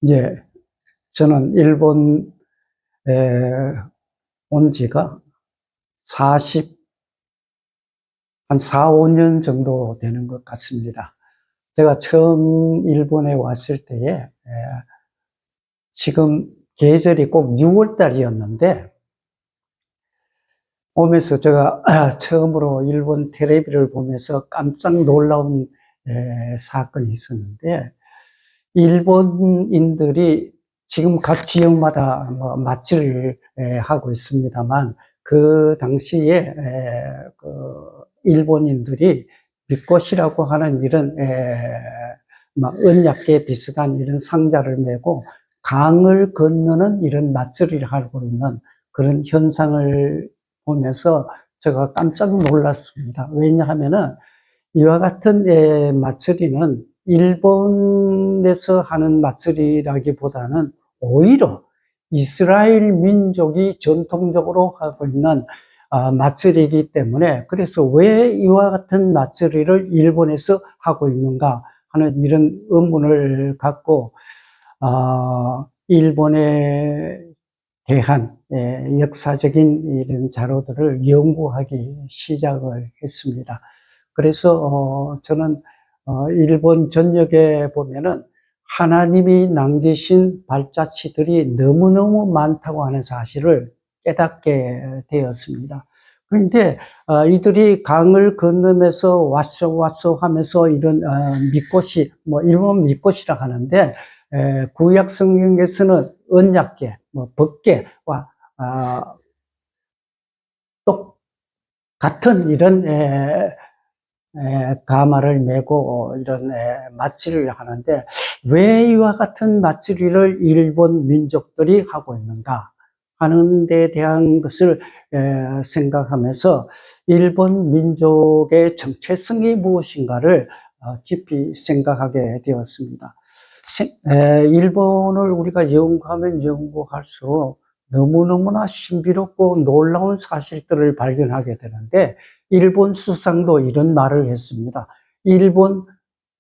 이제 저는 일본에 온 지가 한 4, 5년 정도 되는 것 같습니다. 제가 처음 일본에 왔을 때에 지금 계절이 꼭 6월 달이었는데, 오면서 제가 처음으로 일본 텔레비를 보면서 깜짝 놀라운 사건이 있었는데, 일본인들이 지금 각 지역마다 뭐 맛집을 하고 있습니다만, 그 당시에 그 일본인들이 미꽃이라고 하는 이런 막 은약계 비슷한 이런 상자를 메고 강을 건너는 이런 맛집을 하고 있는 그런 현상을 보면서 제가 깜짝 놀랐습니다. 왜냐하면은 이와 같은 마쓰리는 일본에서 하는 마쓰리라기보다는 오히려 이스라엘 민족이 전통적으로 하고 있는 마쓰리이기 때문에, 그래서 왜 이와 같은 마쓰리를 일본에서 하고 있는가 하는 이런 의문을 갖고 일본에 대한 역사적인 이런 자료들을 연구하기 시작을 했습니다. 그래서 저는 일본 전역에 보면은 하나님이 남기신 발자취들이 너무너무 많다고 하는 사실을 깨닫게 되었습니다. 그런데 이들이 강을 건너면서 왔소 하면서 이런 미꽃이, 뭐 일본 미꽃이라 하는데, 구약 성경에서는 언약궤, 뭐 법궤와 똑같은 이런 가마를 메고 이런 맞지를 하는데, 왜 이와 같은 맞지를 일본 민족들이 하고 있는가 하는 데 대한 것을 생각하면서 일본 민족의 정체성이 무엇인가를 깊이 생각하게 되었습니다. 일본을 우리가 연구하면 연구할수록 너무너무나 신비롭고 놀라운 사실들을 발견하게 되는데, 일본 수상도 이런 말을 했습니다. 일본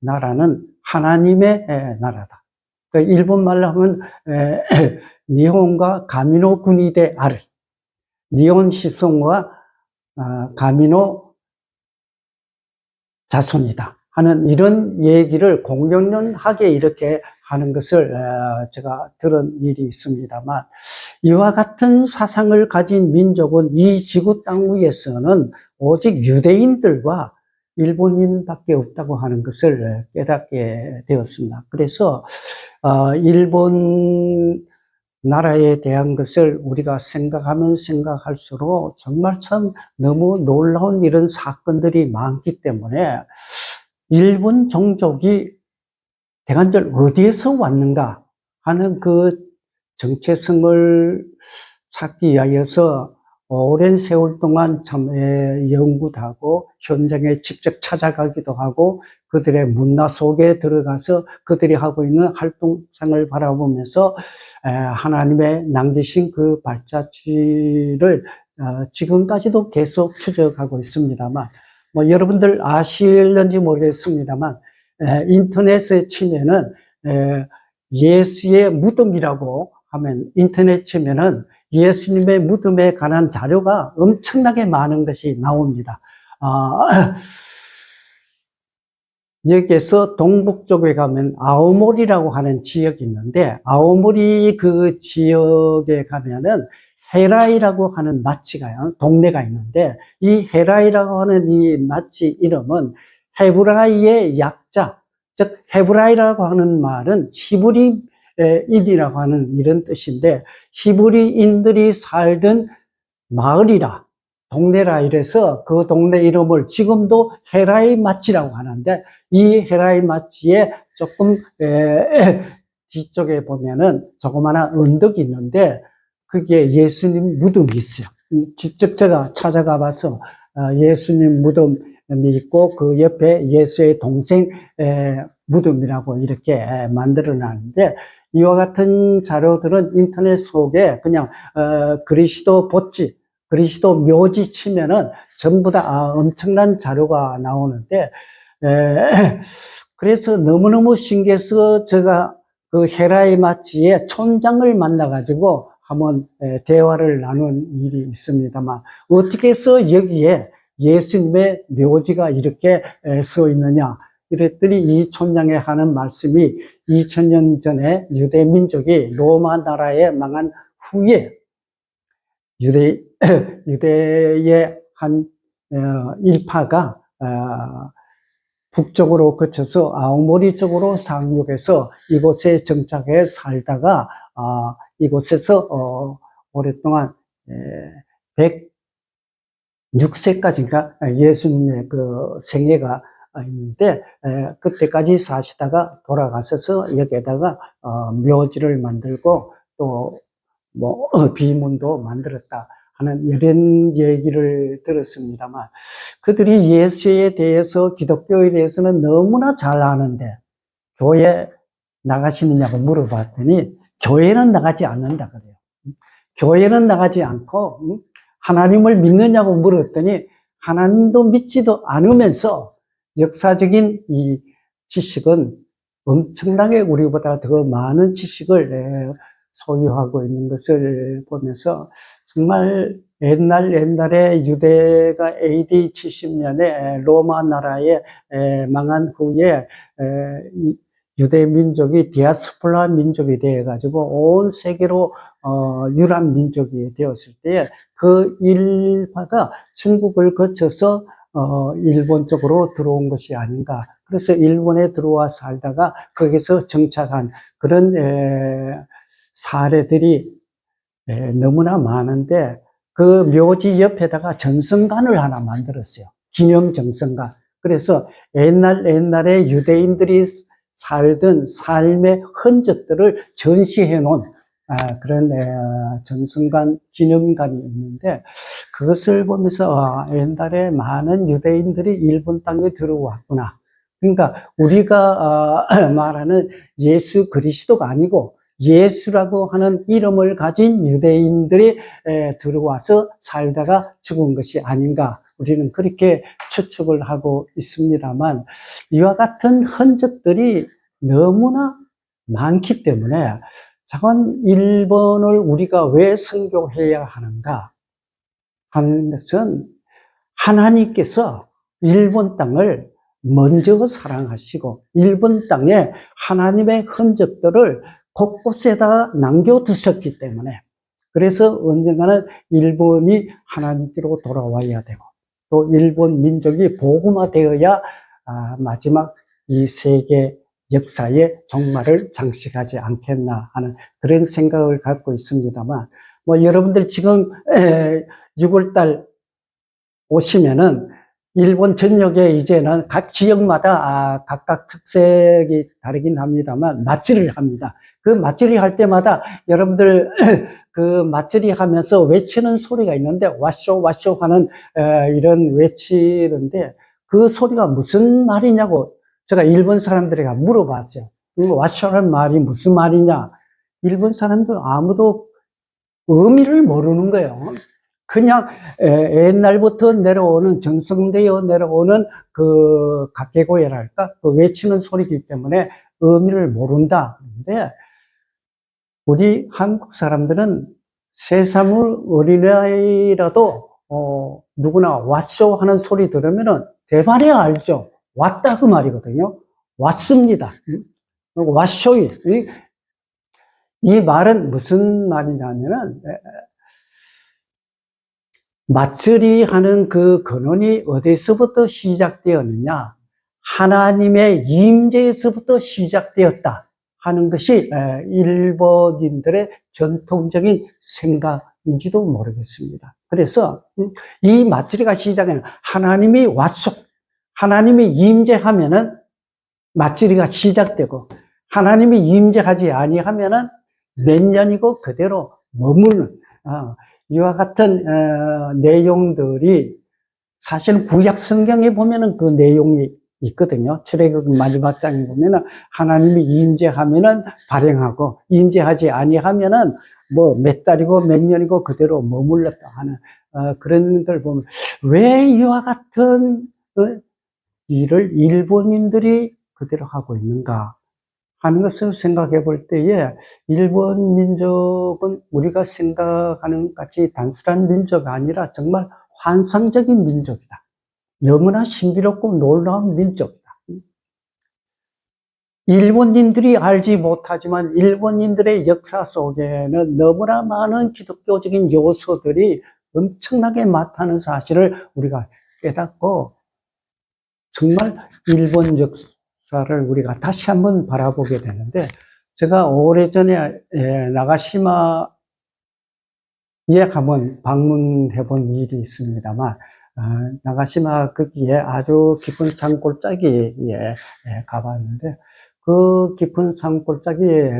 나라는 하나님의 나라다. 그러니까 일본 말로 하면 니혼과 가미노 군이데 아르, 니혼 시손과 가미노 자손이다 하는 이런 얘기를 공연하게 이렇게 하는 것을 제가 들은 일이 있습니다만, 이와 같은 사상을 가진 민족은 이 지구 땅 위에서는 오직 유대인들과 일본인밖에 없다고 하는 것을 깨닫게 되었습니다. 그래서 일본 나라에 대한 것을 우리가 생각하면 생각할수록 정말 참 너무 놀라운 이런 사건들이 많기 때문에, 일본 종족이 대관절 어디에서 왔는가 하는 그 정체성을 찾기 위하여서 오랜 세월 동안 참 연구도 하고 현장에 직접 찾아가기도 하고 그들의 문화 속에 들어가서 그들이 하고 있는 활동상을 바라보면서 하나님의 남기신 그 발자취를 지금까지도 계속 추적하고 있습니다만, 뭐 여러분들 아실는지 모르겠습니다만, 인터넷에 치면은 예수의 무덤이라고 하면, 인터넷 치면은 예수님의 무덤에 관한 자료가 엄청나게 많은 것이 나옵니다. 여기에서 동북 쪽에 가면 아오모리라고 하는 지역이 있는데, 아오모리 그 지역에 가면은 헤라이라고 하는 마치가요, 동네가 있는데, 이 헤라이라고 하는 이 마치 이름은 헤브라이의 약자, 즉 헤브라이라고 하는 말은 히브리인이라고 하는 이런 뜻인데, 히브리인들이 살던 마을이라, 동네라 이래서 그 동네 이름을 지금도 헤라이 마치라고 하는데, 이 헤라이 마치에 조금 뒤쪽에 보면은 조그마한 언덕이 있는데, 그게 예수님 무덤이 있어요. 직접 제가 찾아가 봐서 예수님 무덤이 있고 그 옆에 예수의 동생 무덤이라고 이렇게 만들어 놨는데, 이와 같은 자료들은 인터넷 속에 그냥 그리스도 보지, 그리스도 묘지 치면은 전부 다 엄청난 자료가 나오는데, 그래서 너무너무 신기해서 제가 그 헤라이마치의 촌장을 만나가지고 한번 대화를 나눈 일이 있습니다만, 어떻게 해서 여기에 예수님의 묘지가 이렇게 서 있느냐 이랬더니 이 촌장이 하는 말씀이 2000년 전에 유대 민족이 로마 나라에 망한 후에 유대의 한 일파가 북쪽으로 거쳐서 아오모리 쪽으로 상륙해서 이곳에 정착해 살다가 이곳에서 오랫동안 106세까지인가 예수님의 그 생애가 있는데 그때까지 사시다가 돌아가셔서 여기에다가 묘지를 만들고 또 뭐 비문도 만들었다 하는 이런 얘기를 들었습니다만, 그들이 예수에 대해서, 기독교에 대해서는 너무나 잘 아는데 교회 나가시느냐고 물어봤더니 교회는 나가지 않는다 그래요. 교회는 나가지 않고 하나님을 믿느냐고 물었더니 하나님도 믿지도 않으면서 역사적인 이 지식은 엄청나게 우리보다 더 많은 지식을 소유하고 있는 것을 보면서 정말 옛날에 유대가 AD 70년에 로마 나라에 망한 후에 유대 민족이 디아스포라 민족이 되어가지고 온 세계로 유럽 민족이 되었을 때 그 일파가 중국을 거쳐서 일본 쪽으로 들어온 것이 아닌가. 그래서 일본에 들어와 살다가 거기서 정착한 그런 사례들이 너무나 많은데, 그 묘지 옆에다가 전승관을 하나 만들었어요. 기념 전승관. 그래서 옛날에 유대인들이 살던 삶의 흔적들을 전시해 놓은 그런 전승관, 기념관이 있는데, 그것을 보면서 옛날에 많은 유대인들이 일본 땅에 들어왔구나. 그러니까 우리가 말하는 예수 그리스도가 아니고 예수라고 하는 이름을 가진 유대인들이 들어와서 살다가 죽은 것이 아닌가, 우리는 그렇게 추측을 하고 있습니다만, 이와 같은 흔적들이 너무나 많기 때문에 자관 일본을 우리가 왜 선교해야 하는가 하는 것은, 하나님께서 일본 땅을 먼저 사랑하시고 일본 땅에 하나님의 흔적들을 곳곳에다 남겨두셨기 때문에, 그래서 언젠가는 일본이 하나님께로 돌아와야 되고 또 일본 민족이 복음화되어야 마지막 이 세계 역사의 종말을 장식하지 않겠나 하는 그런 생각을 갖고 있습니다만, 뭐 여러분들 지금 6월달 오시면은 일본 전역에 이제는 각 지역마다 각각 특색이 다르긴 합니다만 맞이를 합니다. 그 맞이를 할 때마다 여러분들 그 맞이를 하면서 외치는 소리가 있는데, 와쇼 와쇼 하는 이런 외치는데, 그 소리가 무슨 말이냐고 제가 일본 사람들에게 물어봤어요. 와쇼라는 말이 무슨 말이냐? 일본 사람들 아무도 의미를 모르는 거예요. 그냥 옛날부터 내려오는, 전승되어 내려오는 그 각계고열할까, 그 외치는 소리이기 때문에 의미를 모른다. 근데 우리 한국 사람들은 세상을 어린아이라도 누구나 왔쇼 하는 소리 들으면은 대바리야 알죠. 왔다 그 말이거든요. 왔습니다. 왔쇼이. 이 말은 무슨 말이냐면은, 맞추리 하는 그 근원이 어디서부터 시작되었느냐? 하나님의 임재에서부터 시작되었다 하는 것이 일본인들의 전통적인 생각인지도 모르겠습니다. 그래서 이 맞추리가 시작은 하나님이 왔소, 하나님이 임재하면은 맞추리가 시작되고, 하나님이 임재하지 아니하면은 몇 년이고 그대로 머무는 이와 같은 내용들이 사실은 구약 성경에 보면은 그 내용이 있거든요. 출애굽 마지막 장에 보면은 하나님이 임재하면은 발행하고 임재하지 아니하면은 뭐 몇 달이고 몇 년이고 그대로 머물렀다 하는 그런 걸 보면, 왜 이와 같은 일을 일본인들이 그대로 하고 있는가 하는 것을 생각해 볼 때에 일본 민족은 우리가 생각하는 같이 단순한 민족이 아니라 정말 환상적인 민족이다. 너무나 신비롭고 놀라운 민족이다. 일본인들이 알지 못하지만 일본인들의 역사 속에는 너무나 많은 기독교적인 요소들이 엄청나게 많다는 사실을 우리가 깨닫고 정말 일본 역사를 우리가 다시 한번 바라보게 되는데, 제가 오래전에 나가시마에 한번 방문해 본 일이 있습니다만, 나가시마 거기에 아주 깊은 산골짜기에 가봤는데, 그 깊은 산골짜기에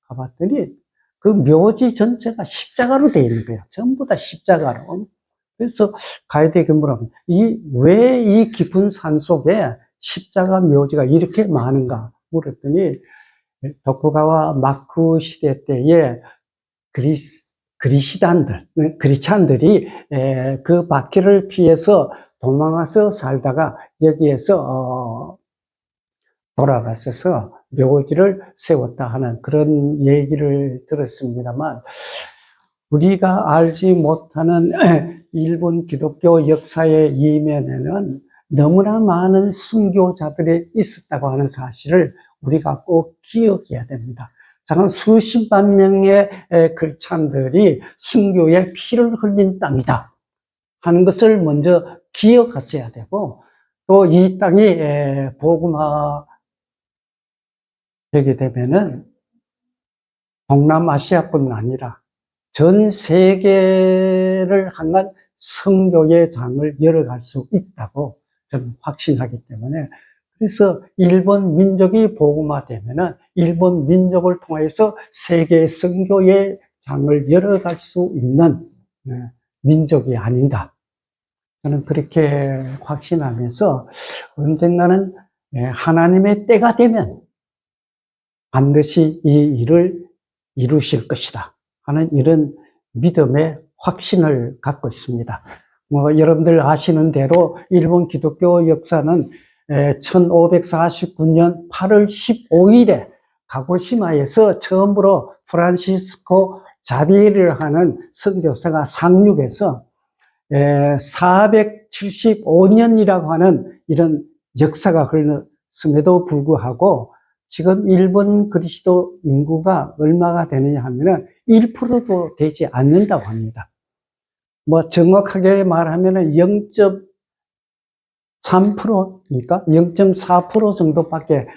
가봤더니 그 묘지 전체가 십자가로 되어 있는 거예요. 전부 다 십자가로. 그래서 가이드에게 물어보면, 왜 이 깊은 산 속에 십자가 묘지가 이렇게 많은가 물었더니, 도쿠가와 마쿠 시대 때에 그리스찬들이 그 바퀴를 피해서 도망가서 살다가 여기에서 돌아갔어서 묘지를 세웠다 하는 그런 얘기를 들었습니다만, 우리가 알지 못하는 일본 기독교 역사의 이면에는 너무나 많은 순교자들이 있었다고 하는 사실을 우리가 꼭 기억해야 됩니다. 잠깐 수십만 명의 크리스찬들이 순교의 피를 흘린 땅이다 하는 것을 먼저 기억하셔야 되고, 또 이 땅이 복음화 되게 되면은 동남아시아뿐 아니라 전 세계를 향한 선교의 장을 열어갈 수 있다고 저는 확신하기 때문에, 그래서 일본 민족이 복음화되면은 일본 민족을 통해서 세계 선교의 장을 열어갈 수 있는 민족이 아닌가, 저는 그렇게 확신하면서 언젠가는 하나님의 때가 되면 반드시 이 일을 이루실 것이다 하는 이런 믿음의 확신을 갖고 있습니다. 여러분들 아시는 대로 일본 기독교 역사는 1549년 8월 15일에 가고시마에서 처음으로 프란시스코 자비에르를 하는 선교사가 상륙해서 475년이라고 하는 이런 역사가 흘렀음에도 불구하고 지금 일본 그리스도 인구가 얼마가 되느냐 하면은 1%도 되지 않는다고 합니다. 정확하게 말하면은 0.3%니까 0.4% 정도밖에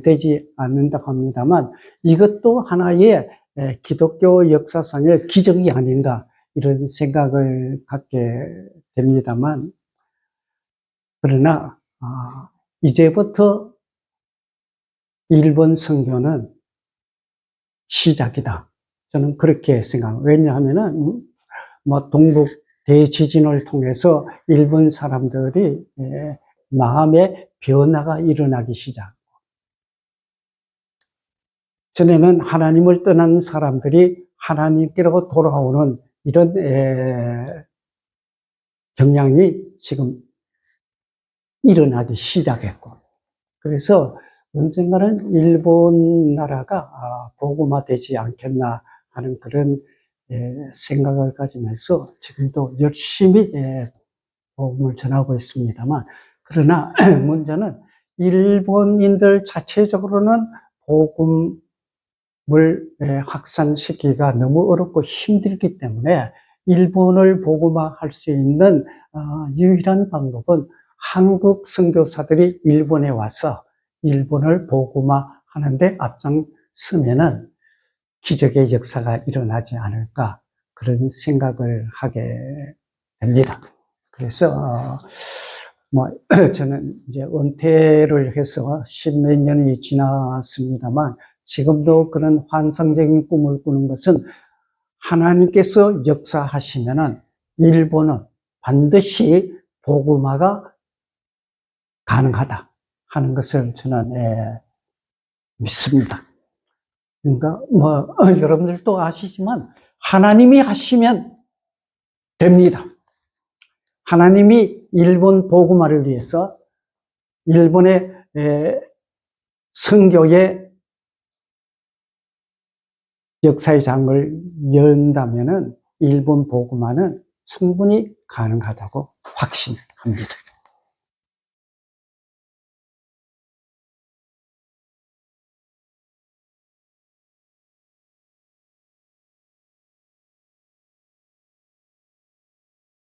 되지 않는다고 합니다만, 이것도 하나의 기독교 역사상의 기적이 아닌가 이런 생각을 갖게 됩니다만, 그러나 이제부터 일본 선교는 시작이다. 저는 그렇게 생각합니다. 왜냐하면은, 동북 대지진을 통해서 일본 사람들이 마음의 변화가 일어나기 시작. 전에는 하나님을 떠난 사람들이 하나님께로 돌아오는 이런 경향이 지금 일어나기 시작했고, 그래서 언젠가는 일본 나라가 복음화되지 않겠나 하는 그런 생각을 가지면서 지금도 열심히 복음을 전하고 있습니다만, 그러나 문제는 일본인들 자체적으로는 복음을 확산시키기가 너무 어렵고 힘들기 때문에 일본을 복음화할 수 있는 유일한 방법은 한국 선교사들이 일본에 와서 일본을 복음화하는데 앞장서면은 기적의 역사가 일어나지 않을까, 그런 생각을 하게 됩니다. 그래서 저는 이제 은퇴를 해서 십몇 년이 지났습니다만, 지금도 그런 환상적인 꿈을 꾸는 것은 하나님께서 역사하시면은 일본은 반드시 복음화가 가능하다 하는 것을 저는 믿습니다. 그러니까 여러분들도 아시지만 하나님이 하시면 됩니다. 하나님이 일본 복음화를 위해서 일본의 선교의 역사의 장을 연다면은 일본 보고만은 충분히 가능하다고 확신합니다.